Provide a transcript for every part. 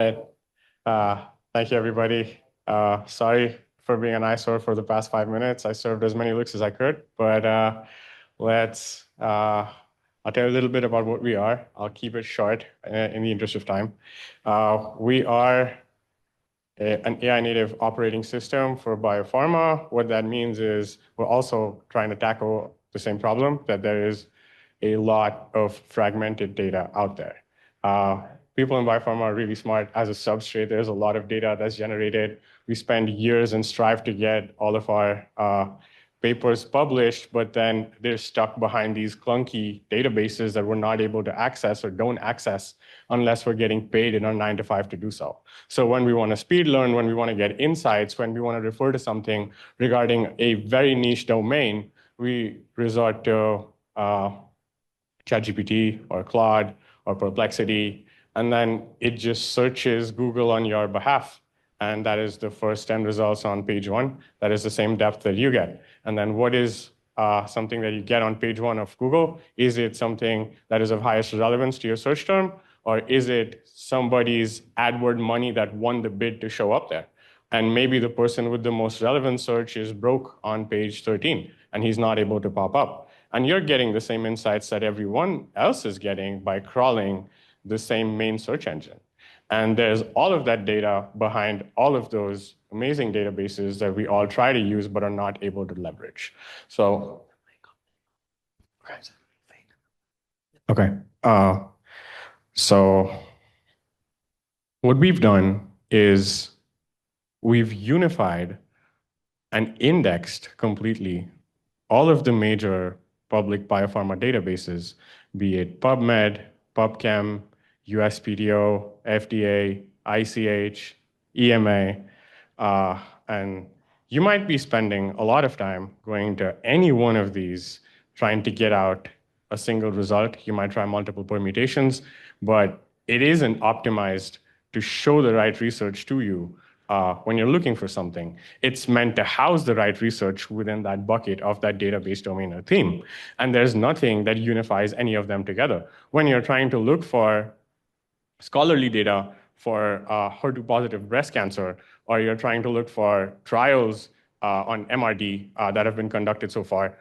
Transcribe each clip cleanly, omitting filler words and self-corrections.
Hey, thank you, everybody. Sorry for being an eyesore for the past 5 minutes. I served as many looks as I could, but I'll tell you a little bit about what we are. I'll keep it short in the interest of time. We are an AI native operating system for biopharma. What that means is we're also trying to tackle the same problem that there is a lot of fragmented data out there. Uh, People in biopharma are really smart. As a substrate, there's a lot of data that's generated. We spend years and strive to get all of our papers published, but then they're stuck behind these clunky databases that we're not able to access or don't access unless we're getting paid in our 9 to 5 to do so. So when we want to speed learn, when we want to get insights, when we want to refer to something regarding a very niche domain, we resort to ChatGPT or Claude or Perplexity, and then it just searches Google on your behalf. And that is the first 10 results on page one. That is the same depth that you get. And then what is something that you get on page one of Google? Is it something that is of highest relevance to your search term? Or is it somebody's AdWord money that won the bid to show up there? And maybe the person with the most relevant search is broke on page 13, and he's not able to pop up. And you're getting the same insights that everyone else is getting by crawling the same main search engine. And there's all of that data behind all of those amazing databases that we all try to use but are not able to leverage. So, okay. So what we've done is we've unified and indexed completely all of the major public biopharma databases, be it PubMed, PubChem, USPTO, FDA, ICH, EMA, and you might be spending a lot of time going to any one of these trying to get out a single result. You might try multiple permutations, but it isn't optimized to show the right research to you when you're looking for something. It's meant to house the right research within that bucket of that database domain or theme. And there's nothing that unifies any of them together. When you're trying to look for scholarly data for HER2-positive breast cancer, or you're trying to look for trials on MRD that have been conducted so far,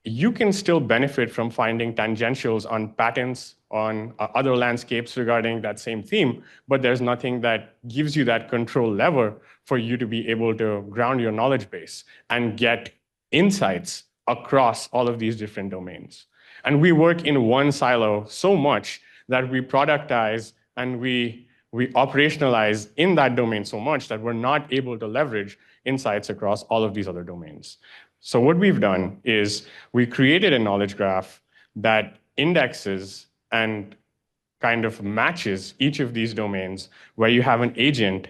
you can still benefit from finding tangentials on patents on other landscapes regarding that same theme, but there's nothing that gives you that control lever for you to be able to ground your knowledge base and get insights across all of these different domains. And we work in one silo so much that we productize and we operationalize in that domain so much that we're not able to leverage insights across all of these other domains. So what we've done is we created a knowledge graph that indexes and kind of matches each of these domains where you have an agent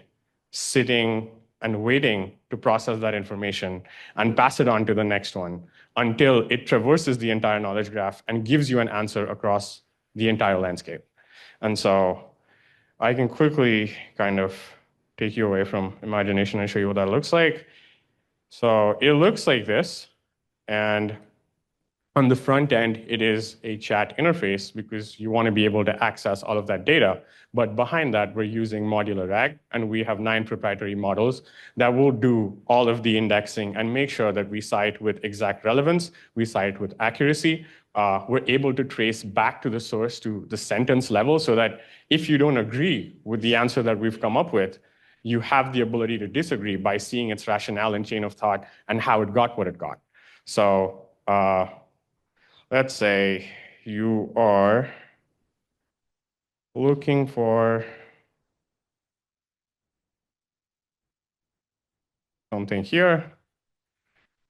sitting and waiting to process that information and pass it on to the next one until it traverses the entire knowledge graph and gives you an answer across the entire landscape. And so I can quickly kind of take you away from imagination and show you what that looks like. So it looks like this, and on the front end, it is a chat interface because you want to be able to access all of that data. But behind that, we're using modular RAG, and we have 9 proprietary models that will do all of the indexing and make sure that we cite with exact relevance, we cite with accuracy. We're able to trace back to the source to the sentence level so that if you don't agree with the answer that we've come up with, you have the ability to disagree by seeing its rationale and chain of thought and how it got what it got. So let's say you are looking for something here.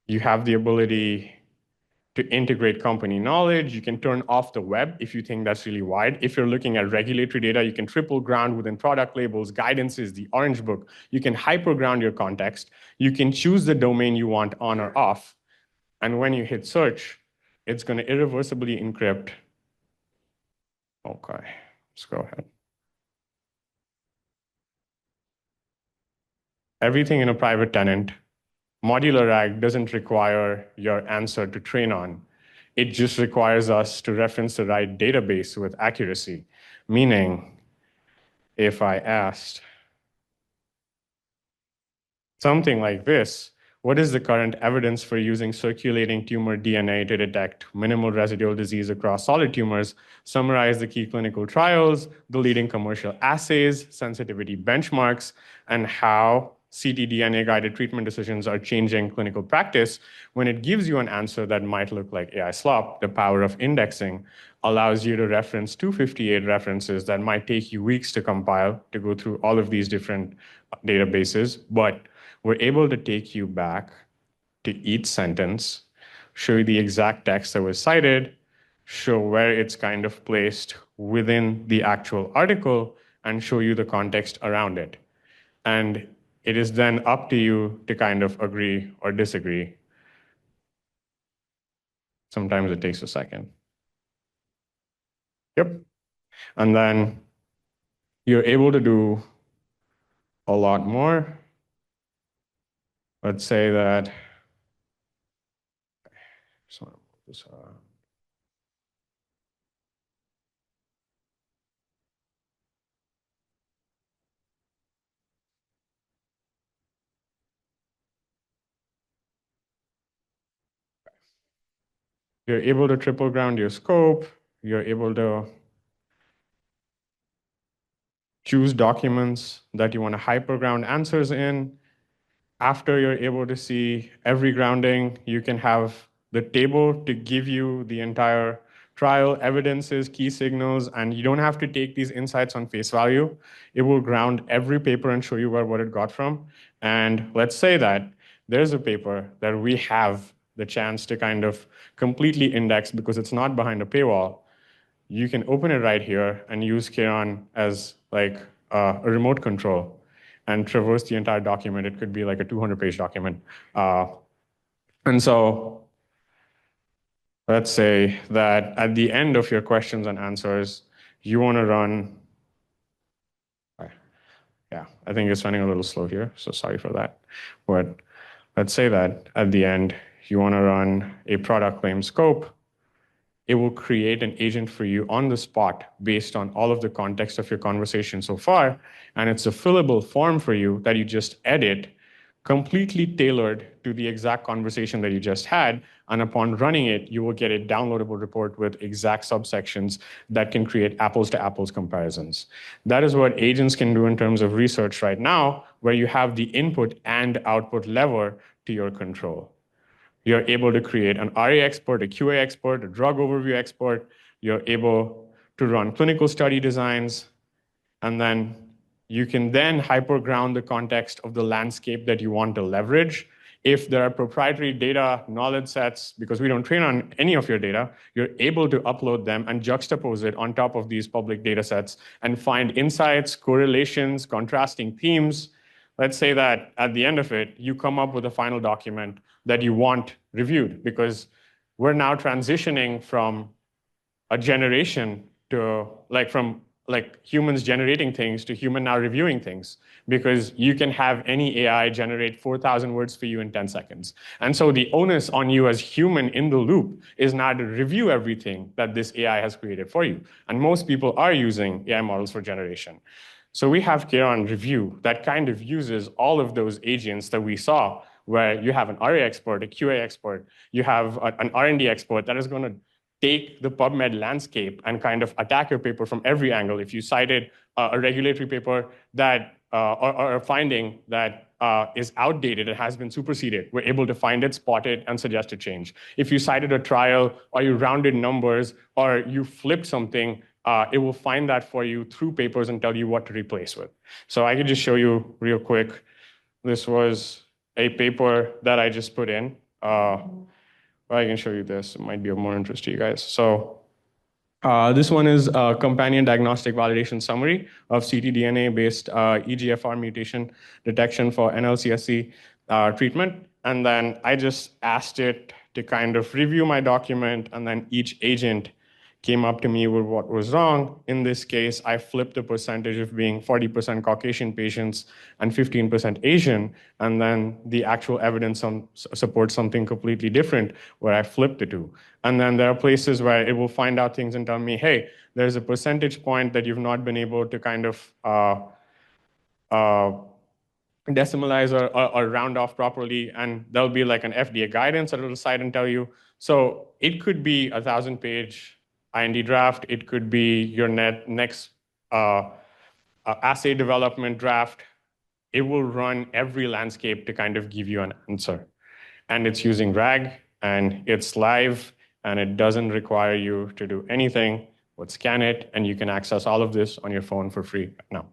You have the ability to integrate company knowledge. You can turn off the web if you think that's really wide. If you're looking at regulatory data, you can triple ground within product labels, guidances, the Orange Book. You can hyper ground your context. You can choose the domain you want on or off. And when you hit search, it's going to irreversibly encrypt. Okay, let's go ahead. Everything in a private tenant. Modular RAG doesn't require your answer to train on. It just requires us to reference the right database with accuracy, meaning if I asked something like this, what is the current evidence for using circulating tumor DNA to detect minimal residual disease across solid tumors? Summarize the key clinical trials, the leading commercial assays, sensitivity benchmarks, and how ctDNA-guided treatment decisions are changing clinical practice. When it gives you an answer that might look like AI slop, the power of indexing allows you to reference 258 references that might take you weeks to compile to go through all of these different databases, but we're able to take you back to each sentence, show you the exact text that was cited, show where it's kind of placed within the actual article, and show you the context around it. And it is then up to you to kind of agree or disagree. Sometimes it takes a second. Yep. And then you're able to do a lot more. Let's say that, you're able to triple ground your scope. You're able to choose documents that you want to hyperground answers in. After you're able to see every grounding, you can have the table to give you the entire trial, evidences, key signals, and you don't have to take these insights on face value. It will ground every paper and show you what it got from. And let's say that there's a paper that we have the chance to kind of completely index because it's not behind a paywall. You can open it right here and use Cheiron as like a remote control and traverse the entire document. It could be like a 200-page document. And so let's say that at the end of your questions and answers, you want to run, yeah, I think it's running a little slow here, so sorry for that. But let's say that at the end, you want to run a product claim scope. It will create an agent for you on the spot based on all of the context of your conversation so far. And it's a fillable form for you that you just edit, completely tailored to the exact conversation that you just had. And upon running it, you will get a downloadable report with exact subsections that can create apples to apples comparisons. That is what agents can do in terms of research right now, where you have the input and output lever to your control. You're able to create an RA export, a QA export, a drug overview export. You're able to run clinical study designs. And then you can then hyperground the context of the landscape that you want to leverage. If there are proprietary data knowledge sets, because we don't train on any of your data, you're able to upload them and juxtapose it on top of these public data sets and find insights, correlations, contrasting themes. Let's say that at the end of it, you come up with a final document that you want reviewed, because we're now transitioning from a generation to from humans generating things to human now reviewing things, because you can have any AI generate 4,000 words for you in 10 seconds. And so the onus on you as human in the loop is now to review everything that this AI has created for you. And most people are using AI models for generation. So we have Cheiron Review that kind of uses all of those agents that we saw, where you have an RA expert, a QA expert, you have an R&D expert that is going to take the PubMed landscape and kind of attack your paper from every angle. If you cited a regulatory paper that or a finding that is outdated, it has been superseded, we're able to find it, spot it, and suggest a change. If you cited a trial, or you rounded numbers, or you flipped something, it will find that for you through papers and tell you what to replace with. So I could just show you real quick. This was a paper that I just put in. I can show you this. It might be of more interest to you guys. So this one is a companion diagnostic validation summary of ctDNA-based EGFR mutation detection for NLCSC treatment. And then I just asked it to kind of review my document, and then each agent came up to me with what was wrong. In this case, I flipped the percentage of being 40% Caucasian patients and 15% Asian, and then the actual evidence supports something completely different where I flipped the two. And then there are places where it will find out things and tell me, hey, there's a percentage point that you've not been able to kind of decimalize or round off properly, and there'll be like an FDA guidance that will cite and tell you. So it could be a 1,000-page IND draft. It could be your next assay development draft. It will run every landscape to kind of give you an answer. And it's using RAG, and it's live, and it doesn't require you to do anything but scan it, and you can access all of this on your phone for free now.